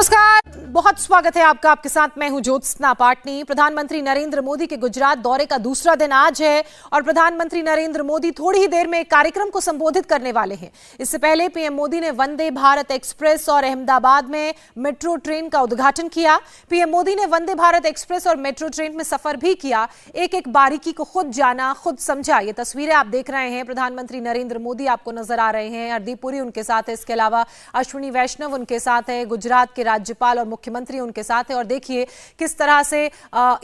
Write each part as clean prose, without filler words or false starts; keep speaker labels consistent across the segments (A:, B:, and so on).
A: नमस्कार, बहुत स्वागत है आपका। आपके साथ मैं हूं ज्योत्सना पाटनी। प्रधानमंत्री नरेंद्र मोदी के गुजरात दौरे का दूसरा दिन आज है और प्रधानमंत्री नरेंद्र मोदी थोड़ी ही देर में एक कार्यक्रम को संबोधित करने वाले हैं। इससे पहले पीएम मोदी ने वंदे भारत एक्सप्रेस और अहमदाबाद में मेट्रो ट्रेन का उद्घाटन किया। पीएम मोदी ने वंदे भारत एक्सप्रेस और मेट्रो ट्रेन में सफर भी किया, एक एक बारीकी को खुद जाना, खुद समझा। ये तस्वीरें आप देख रहे हैं, प्रधानमंत्री नरेंद्र मोदी आपको नजर आ रहे हैं। हरदीप पुरी उनके साथ है, इसके अलावा अश्विनी वैष्णव उनके साथ है, गुजरात के राज्यपाल और मुख्यमंत्री उनके साथ है। और देखिए किस तरह से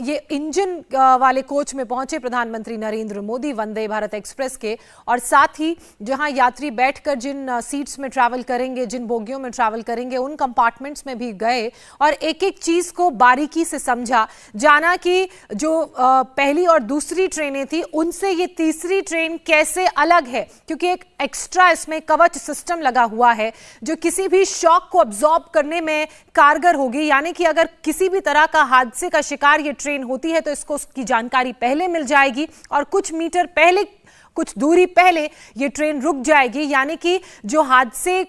A: ये इंजन वाले कोच में पहुंचे प्रधानमंत्री नरेंद्र मोदी वंदे भारत एक्सप्रेस के, और साथ ही जहां यात्री बैठकर जिन सीट्स में ट्रैवल करेंगे, जिन बोगियों में ट्रैवल करेंगे, उन कंपार्टमेंट्स में भी गए और एक एक चीज को बारीकी से समझा, जाना कि जो पहली और दूसरी ट्रेनें थी उनसे ये तीसरी ट्रेन कैसे अलग है, क्योंकि एक एक्स्ट्रा इसमें कवच सिस्टम लगा हुआ है जो किसी भी शॉक को अब्सॉर्ब करने में कारगर होगी। यानी कि अगर किसी भी तरह का हादसे का शिकार ये ट्रेन होती है तो इसको उसकी जानकारी पहले मिल जाएगी और कुछ मीटर पहले, कुछ दूरी पहले ये ट्रेन रुक जाएगी। यानी कि जो हादसे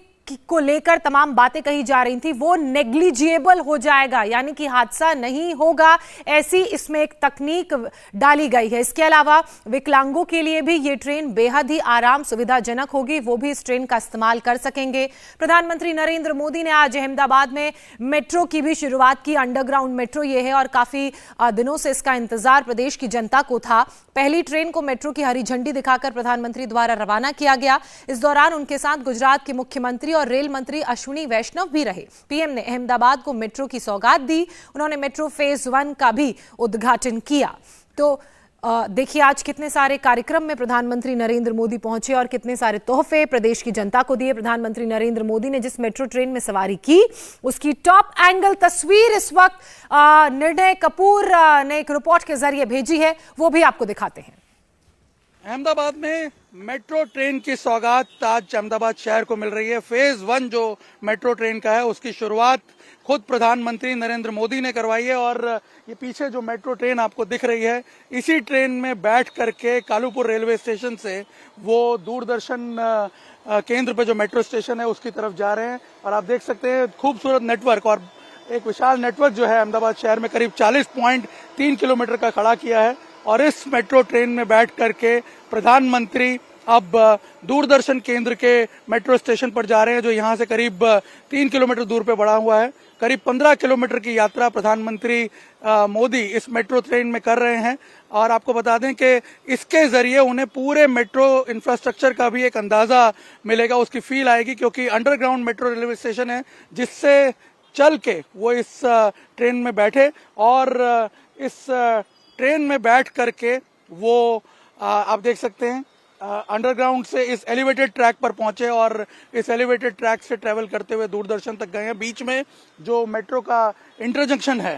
A: को लेकर तमाम बातें कही जा रही थी वो नेग्लिजिबल हो जाएगा, यानी कि हादसा नहीं होगा, ऐसी इसमें एक तकनीक डाली गई है। इसके अलावा विकलांगों के लिए भी ये ट्रेन बेहद ही आराम सुविधाजनक होगी, वो भी इस ट्रेन का इस्तेमाल कर सकेंगे। प्रधानमंत्री नरेंद्र मोदी ने आज अहमदाबाद में मेट्रो की भी शुरुआत की। अंडरग्राउंड मेट्रो ये है और काफी दिनों से इसका इंतजार प्रदेश की जनता को था। पहली ट्रेन को मेट्रो की हरी झंडी दिखाकर प्रधानमंत्री द्वारा रवाना किया गया। इस दौरान उनके साथ गुजरात के मुख्यमंत्री और रेल मंत्री अश्विनी वैष्णव भी रहे। पीएम ने अहमदाबाद को मेट्रो की सौगात दी। उन्होंने मेट्रो फेज 1 का भी उद्घाटन किया। तो देखिए आज कितने सारे कार्यक्रम में प्रधानमंत्री नरेंद्र मोदी पहुंचे और कितने सारे तोहफे प्रदेश की जनता को दिए। प्रधानमंत्री नरेंद्र मोदी ने जिस मेट्रो ट्रेन में सवारी की उसकी टॉप एंगल तस्वीर इस वक्त निर्णय कपूर ने एक रिपोर्ट के जरिए भेजी है, वो भी आपको दिखाते हैं।
B: अहमदाबाद में मेट्रो ट्रेन की सौगात आज अहमदाबाद शहर को मिल रही है। फेज 1 जो मेट्रो ट्रेन का है उसकी शुरुआत खुद प्रधानमंत्री नरेंद्र मोदी ने करवाई है और ये पीछे जो मेट्रो ट्रेन आपको दिख रही है, इसी ट्रेन में बैठ करके कालूपुर रेलवे स्टेशन से वो दूरदर्शन केंद्र पे जो मेट्रो स्टेशन है उसकी तरफ जा रहे हैं। और आप देख सकते हैं खूबसूरत नेटवर्क और एक विशाल नेटवर्क जो है अहमदाबाद शहर में करीब 40.3 किलोमीटर का खड़ा किया है। और इस मेट्रो ट्रेन में बैठ करके प्रधानमंत्री अब दूरदर्शन केंद्र के मेट्रो स्टेशन पर जा रहे हैं, जो यहाँ से करीब 3 किलोमीटर दूर पे बढ़ा हुआ है। करीब 15 किलोमीटर की यात्रा प्रधानमंत्री मोदी इस मेट्रो ट्रेन में कर रहे हैं। और आपको बता दें कि इसके जरिए उन्हें पूरे मेट्रो इंफ्रास्ट्रक्चर का भी एक अंदाजा मिलेगा, उसकी फील आएगी, क्योंकि अंडरग्राउंड मेट्रो रेलवे स्टेशन है जिससे चल के वो इस ट्रेन में बैठे और इस ट्रेन में बैठ करके वो आप देख सकते हैं अंडरग्राउंड से इस एलिवेटेड ट्रैक पर पहुंचे और इस एलिवेटेड ट्रैक से ट्रेवल करते हुए दूरदर्शन तक गए हैं। बीच में जो मेट्रो का इंटरजंक्शन है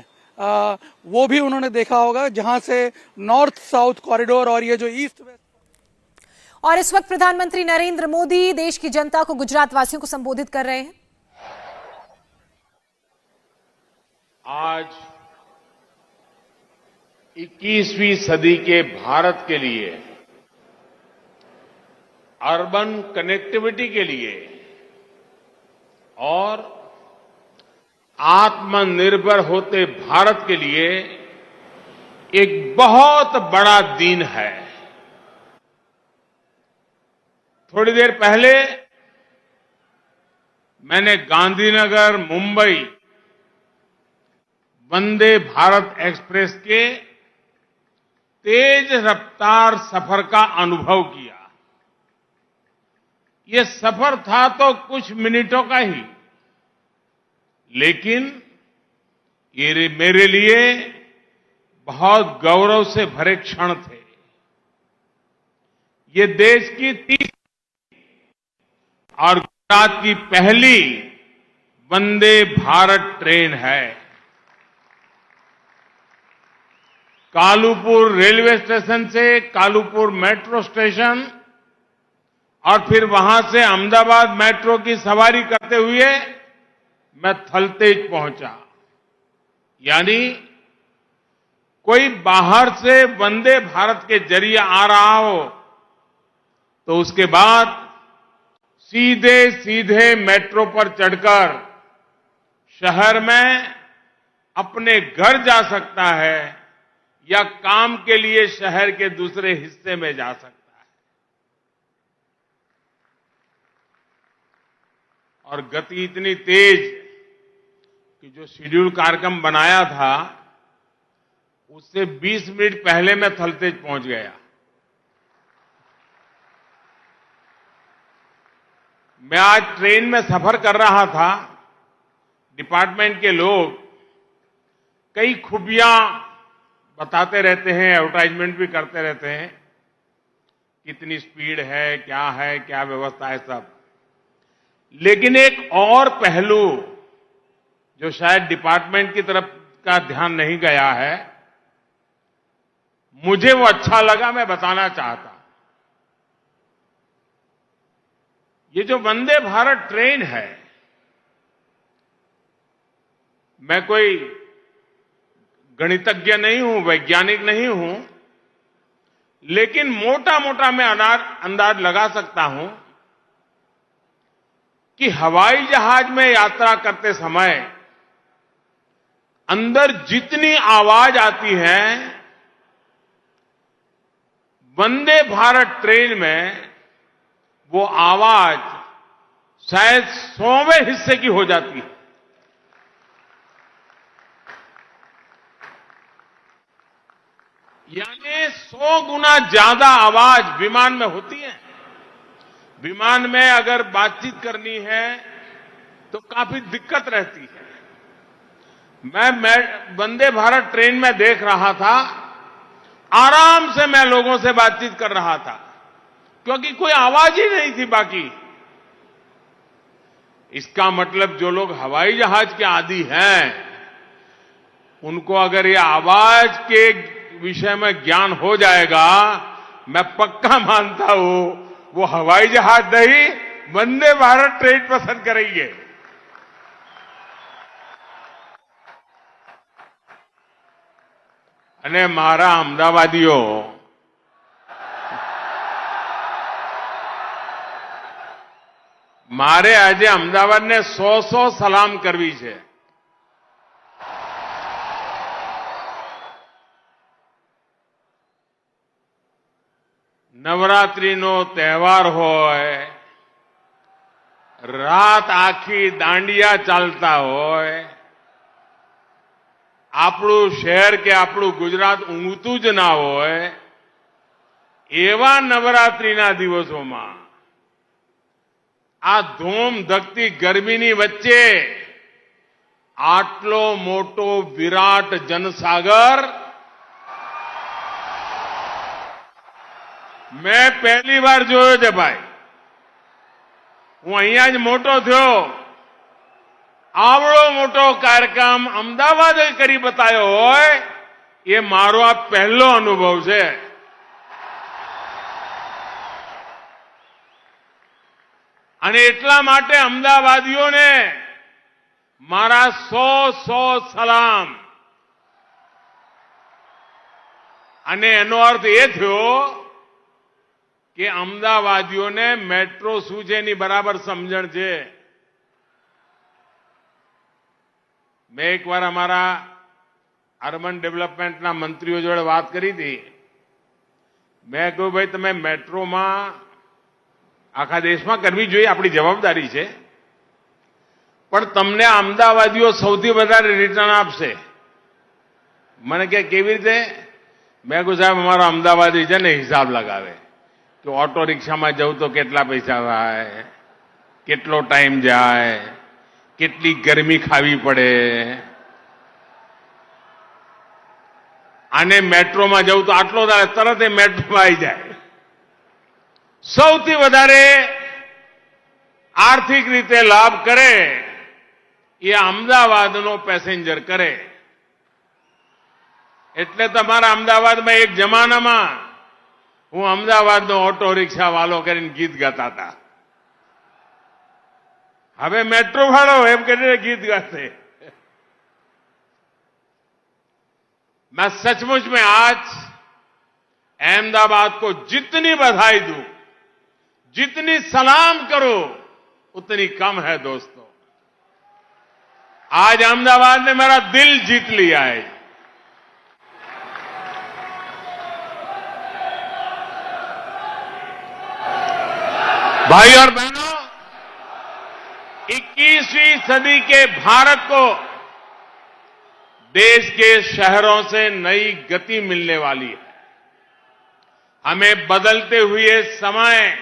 B: वो भी उन्होंने देखा होगा, जहां से नॉर्थ साउथ कॉरिडोर और ये जो ईस्ट वेस्ट।
A: और इस वक्त प्रधानमंत्री नरेंद्र मोदी देश की जनता को, गुजरात वासियों को संबोधित कर रहे हैं।
C: आज 21वीं सदी के भारत के लिए, अर्बन कनेक्टिविटी के लिए और आत्मनिर्भर होते भारत के लिए एक बहुत बड़ा दिन है। थोड़ी देर पहले मैंने गांधीनगर मुंबई वंदे भारत एक्सप्रेस के तेज रफ्तार सफर का अनुभव किया। ये सफर था तो कुछ मिनटों का ही, लेकिन ये मेरे लिए बहुत गौरव से भरे क्षण थे। ये देश की तीसरी और गुजरात की पहली वंदे भारत ट्रेन है। कालूपुर रेलवे स्टेशन से कालूपुर मेट्रो स्टेशन और फिर वहां से अहमदाबाद मेट्रो की सवारी करते हुए मैं थलतेज पहुंचा। यानी कोई बाहर से वंदे भारत के जरिए आ रहा हो तो उसके बाद सीधे सीधे मेट्रो पर चढ़कर शहर में अपने घर जा सकता है या काम के लिए शहर के दूसरे हिस्से में जा सकता है। और गति इतनी तेज कि जो शेड्यूल कार्यक्रम बनाया था उससे 20 मिनट पहले मैं थलतेज पहुंच गया। मैं आज ट्रेन में सफर कर रहा था। डिपार्टमेंट के लोग कई खूबियां बताते रहते हैं, एडवर्टाइजमेंट भी करते रहते हैं, कितनी स्पीड है, क्या व्यवस्था है सब। लेकिन एक और पहलू जो शायद डिपार्टमेंट की तरफ का ध्यान नहीं गया है, मुझे वो अच्छा लगा, मैं बताना चाहता हूं। ये जो वंदे भारत ट्रेन है, मैं कोई गणितज्ञ नहीं हूं, वैज्ञानिक नहीं हूं, लेकिन मोटा मोटा मैं अंदाज लगा सकता हूं कि हवाई जहाज में यात्रा करते समय अंदर जितनी आवाज आती है, वंदे भारत ट्रेन में वो आवाज शायद 100वें हिस्से की हो जाती है। यानी 100 गुना ज्यादा आवाज विमान में होती है। विमान में अगर बातचीत करनी है तो काफी दिक्कत रहती है। मैं वंदे भारत ट्रेन में देख रहा था, आराम से मैं लोगों से बातचीत कर रहा था क्योंकि कोई आवाज ही नहीं थी बाकी। इसका मतलब जो लोग हवाई जहाज के आदी हैं, उनको अगर ये आवाज के विषय में ज्ञान हो जाएगा, मैं पक्का मानता हूं वो हवाई जहाज नहीं, वंदे भारत ट्रेन पसंद करेंगे। અને મારા અમદાવાદીઓ, મારે આજે અમદાવાદને 100 સલામ કરવી છે। નવરાત્રીનો તહેવાર હોય, રાત આખી દાંડિયા ચાલતા હોય, આપણું શહેર કે આપણું ગુજરાત ઊંઘતું જ ના હોય, એવા નવરાત્રીના દિવસોમાં આ ધૂમ ધકતી ગરમીની વચ્ચે આટલો મોટો વિરાટ જનસાગર मैं पहली बार જોયો છે ભાઈ। હું અહીંયા જ મોટો થયો, आवड़ो मोटो कार्यक्रम अमदावादे करी बतायो होय, ये मारो आ पहलो अनुभव छे। અને એટલા માટે અમદાવાદીઓને મારા 100 સલામ। અને એનો અર્થ એ થયો કે અમદાવાદીઓને મેટ્રો શું છે એની બરાબર સમજણ છે। मैं एक बार हमारा अर्बन डेवलपमेंटना मंत्रीओ जोड़े बात करी थी। मैं कहूं भाई तमे मेट्रो में आखा देश में करवी जोईए, आपणी जवाबदारी छे, पण तमने अमदावादीओ सौथी वधारे रिटर्न आपशे। मने के केवी रीते? मैं कहूं साहेब अमारा अमदावादी छे ने हिसाब लगावे कि ऑटो रिक्शा में जाऊं तो केटला पैसा थाय, केटलो टाइम जाए, કેટલી ગરમી ખાવી પડે, અને મેટ્રોમાં જવું તો આટલો તરત એ મેટ્રોમાં આવી જાય। સૌથી વધારે આર્થિક રીતે લાભ કરે એ અમદાવાદનો પેસેન્જર કરે। એટલે તમારા અમદાવાદમાં એક જમાનામાં હું અમદાવાદનો ઓટો રિક્ષા વાલો કરીને ગીત ગાતા હતા। હવે મેટ્રો વાળો એમ કરીને ગીત ગાશે। मैं सचमुच में आज अहमदाबाद को जितनी बधाई दूं, जितनी सलाम करो, उतनी कम है दोस्तों। आज अहमदाबाद ने मेरा दिल जीत लिया है। भाई और बहनों, 21वीं सदी के भारत को देश के शहरों से नई गति मिलने वाली है। हमें बदलते हुए समय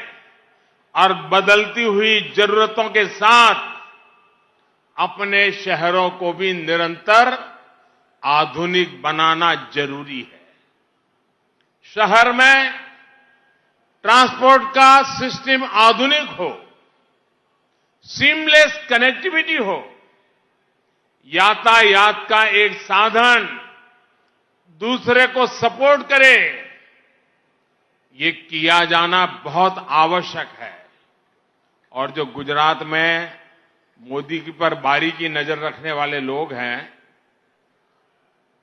C: और बदलती हुई जरूरतों के साथ अपने शहरों को भी निरंतर आधुनिक बनाना जरूरी है। शहर में ट्रांसपोर्ट का सिस्टम आधुनिक हो, सीमलेस कनेक्टिविटी हो, यातायात का एक साधन दूसरे को सपोर्ट करे, ये किया जाना बहुत आवश्यक है। और जो गुजरात में मोदी की पर बारीकी नजर रखने वाले लोग हैं,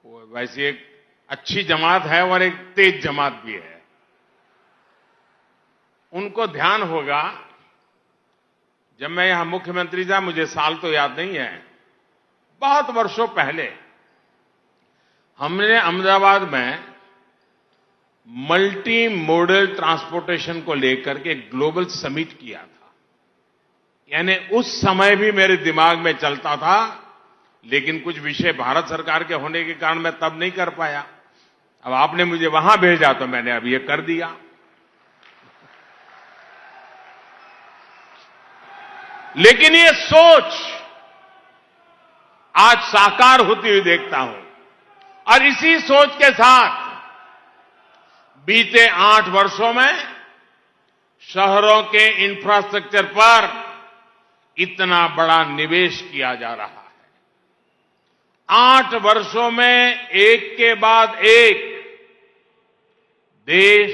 C: वो वैसे एक अच्छी जमात है और एक तेज जमात भी है। उनको ध्यान होगा, जब मैं यहां मुख्यमंत्री था, मुझे साल तो याद नहीं है, बहुत वर्षों पहले हमने अहमदाबाद में मल्टी मॉडल ट्रांसपोर्टेशन को लेकर के ग्लोबल समिट किया था। यानी उस समय भी मेरे दिमाग में चलता था, लेकिन कुछ विषय भारत सरकार के होने के कारण मैं तब नहीं कर पाया। अब आपने मुझे वहां भेजा तो मैंने अब ये कर दिया। लेकिन ये सोच आज साकार होती हुई देखता हूं, और इसी सोच के साथ बीते 8 वर्षों में शहरों के इंफ्रास्ट्रक्चर पर इतना बड़ा निवेश किया जा रहा है। 8 वर्षों में एक के बाद एक देश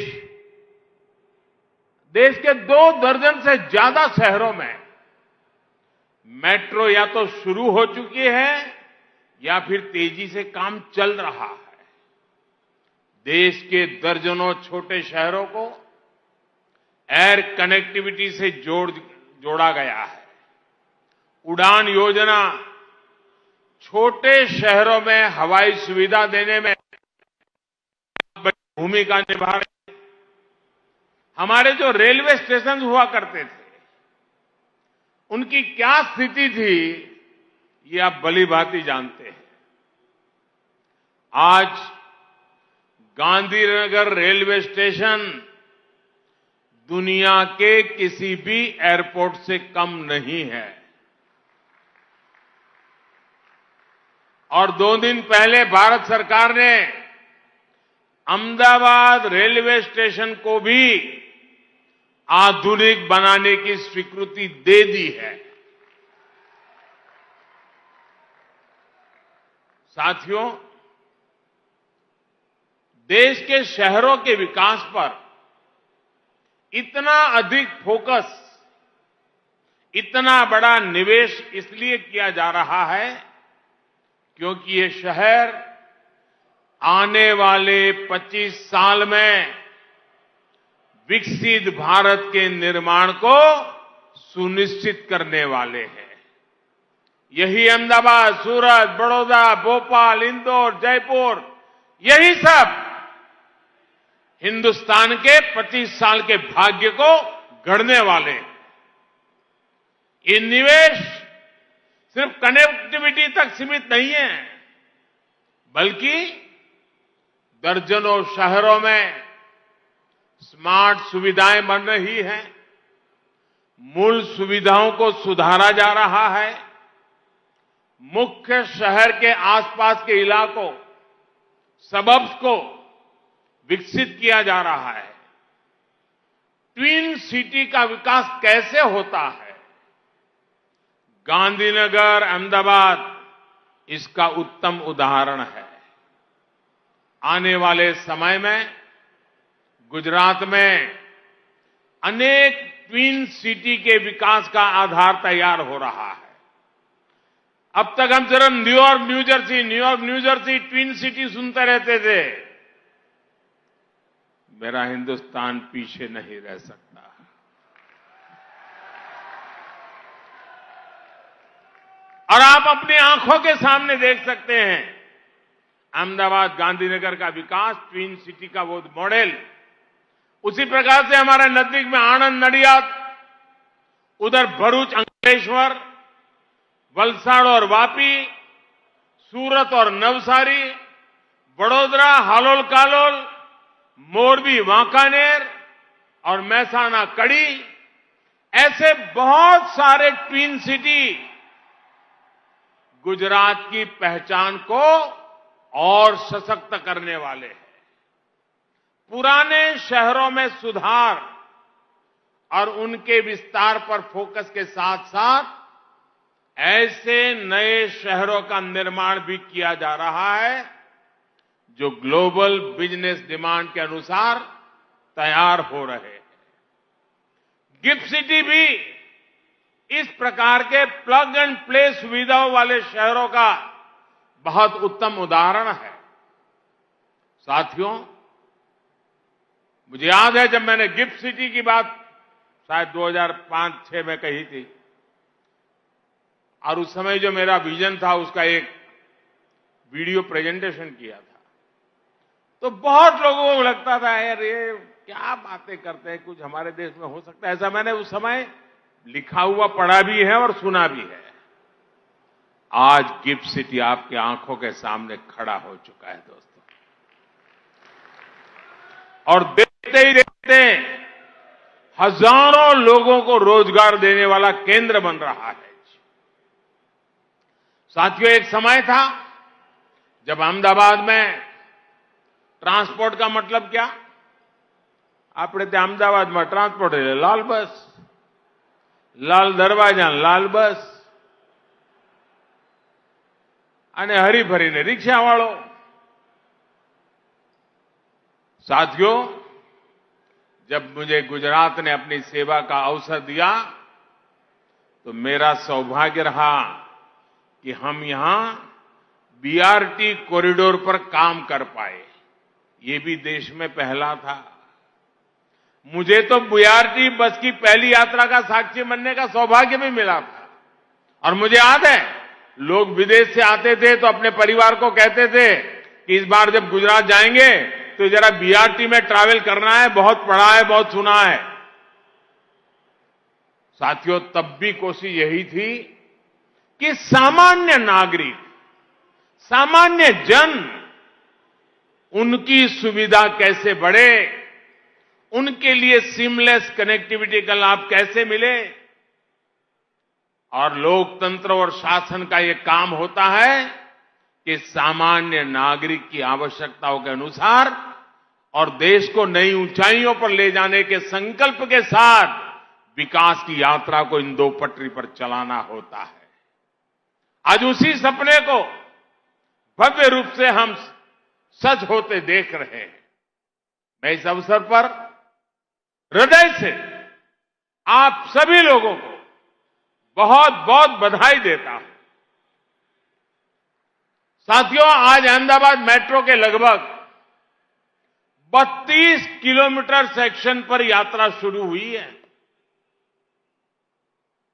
C: के 2 दर्जन से ज्यादा शहरों में मेट्रो या तो शुरू हो चुकी है या फिर तेजी से काम चल रहा है। देश के दर्जनों छोटे शहरों को एयर कनेक्टिविटी से जोड़ा गया है। उड़ान योजना छोटे शहरों में हवाई सुविधा देने में भूमिका निभा रही है। हमारे जो रेलवे स्टेशन हुआ करते थे, उनकी क्या स्थिति थी, ये आप भली-भांति जानते हैं। आज गांधीनगर रेलवे स्टेशन दुनिया के किसी भी एयरपोर्ट से कम नहीं है। और 2 दिन पहले भारत सरकार ने अहमदाबाद रेलवे स्टेशन को भी आधुनिक बनाने की स्वीकृति दे दी है। साथियों, देश के शहरों के विकास पर इतना अधिक फोकस, इतना बड़ा निवेश इसलिए किया जा रहा है क्योंकि ये शहर आने वाले 25 साल में विकसित भारत के निर्माण को सुनिश्चित करने वाले हैं। यही अहमदाबाद, सूरत, बड़ौदा, भोपाल, इंदौर, जयपुर, यही सब हिंदुस्तान के 25 साल के भाग्य को गढ़ने वाले हैं। ये निवेश सिर्फ कनेक्टिविटी तक सीमित नहीं है, बल्कि दर्जनों शहरों में स्मार्ट सुविधाएं बन रही हैं, मूल सुविधाओं को सुधारा जा रहा है, मुख्य शहर के आसपास के इलाकों, सबर्ब्स को विकसित किया जा रहा है। ट्विन सिटी का विकास कैसे होता है, गांधीनगर, अहमदाबाद इसका उत्तम उदाहरण है। आने वाले समय में गुजरात में अनेक ट्विन सिटी के विकास का आधार तैयार हो रहा है। अब तक हम सिर्फ New York new Jersey twin city सुनते रहते थे। मेरा हिंदुस्तान पीछे नहीं रह सकता। और आप अपनी आंखों के सामने देख सकते हैं अहमदाबाद गांधीनगर का विकास, ट्विन सिटी का वो मॉडल। उसी प्रकार से हमारे नजदीक में आणंद, नडियाद, उधर भरूच, अंकलेश्वर, वलसाड़ और वापी, सूरत और नवसारी, वडोदरा, हालोल कालोल, मोरबी, वांकानेर और महसाना, कड़ी, ऐसे बहुत सारे ट्विन सिटी गुजरात की पहचान को और सशक्त करने वाले हैं। पुराने शहरों में सुधार और उनके विस्तार पर फोकस के साथ साथ ऐसे नए शहरों का निर्माण भी किया जा रहा है जो ग्लोबल बिजनेस डिमांड के अनुसार तैयार हो रहे हैं। गिफ्ट सिटी भी इस प्रकार के प्लग एंड प्ले सुविधाओं वाले शहरों का बहुत उत्तम उदाहरण है। साथियों, मुझे याद है जब मैंने गिफ्ट सिटी की बात शायद 2005-6 में कही थी और उस समय जो मेरा विजन था उसका एक वीडियो प्रेजेंटेशन किया था, तो बहुत लोगों को लगता था यार ये क्या बातें करते हैं, कुछ हमारे देश में हो सकता है ऐसा। मैंने उस समय लिखा हुआ पढ़ा भी है और सुना भी है। आज गिफ्ट सिटी आपके आंखों के सामने खड़ा हो चुका है दोस्तों, और देखते ही देखते हजारों लोगों को रोजगार देने वाला केंद्र बन रहा है। साथियों, एक समय था जब अहमदाबाद में ट्रांसपोर्ट का मतलब क्या, આપણે ત્યાં અમદાવાદમાં ટ્રાન્સપોર્ટ એટલે લાલ બસ, લાલ દરવાજા, લાલ બસ અને હરીફરીને રિક્ષાવાળો। साथियों, जब मुझे गुजरात ने अपनी सेवा का अवसर दिया तो मेरा सौभाग्य रहा कि हम यहां बीआरटी कॉरिडोर पर काम कर पाए। ये भी देश में पहला था। मुझे तो बीआरटी बस की पहली यात्रा का साक्षी बनने का सौभाग्य भी मिला था। और मुझे याद है लोग विदेश से आते थे तो अपने परिवार को कहते थे कि इस बार जब गुजरात जाएंगे तो जरा बीआरटी में ट्रैवल करना है, बहुत पढ़ा है, बहुत सुना है। साथियों, तब भी कोशिश यही थी कि सामान्य नागरिक, सामान्य जन, उनकी सुविधा कैसे बढ़े, उनके लिए सीमलेस कनेक्टिविटी का लाभ कैसे मिले। और लोकतंत्र और शासन का यह काम होता है कि सामान्य नागरिक की आवश्यकताओं के अनुसार और देश को नई ऊंचाइयों पर ले जाने के संकल्प के साथ विकास की यात्रा को इन दो पटरी पर चलाना होता है। आज उसी सपने को भव्य रूप से हम सच होते देख रहे हैं। मैं इस अवसर पर हृदय से आप सभी लोगों को बहुत बहुत बधाई देता हूं। साथियों, आज अहमदाबाद मेट्रो के लगभग 32 किलोमीटर सेक्शन पर यात्रा शुरू हुई है।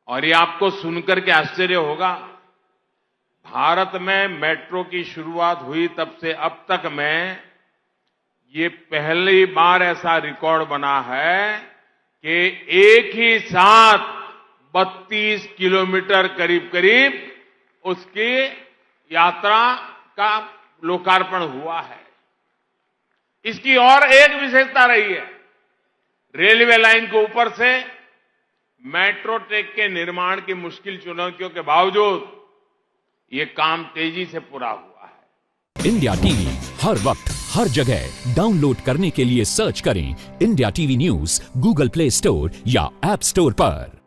C: और ये आपको सुनकर के आश्चर्य होगा, भारत में मेट्रो की शुरुआत हुई तब से अब तक में ये पहली बार ऐसा रिकॉर्ड बना है कि एक ही साथ 32 किलोमीटर करीब करीब उसकी यात्रा का लोकार्पण हुआ है। इसकी और एक विशेषता रही है, रेलवे लाइन के ऊपर से मेट्रो ट्रैक के निर्माण की मुश्किल चुनौतियों के बावजूद ये काम तेजी से पूरा हुआ है।
D: इंडिया टीवी हर वक्त हर जगह डाउनलोड करने के लिए सर्च करें India TV news Google play store या ऐप स्टोर पर।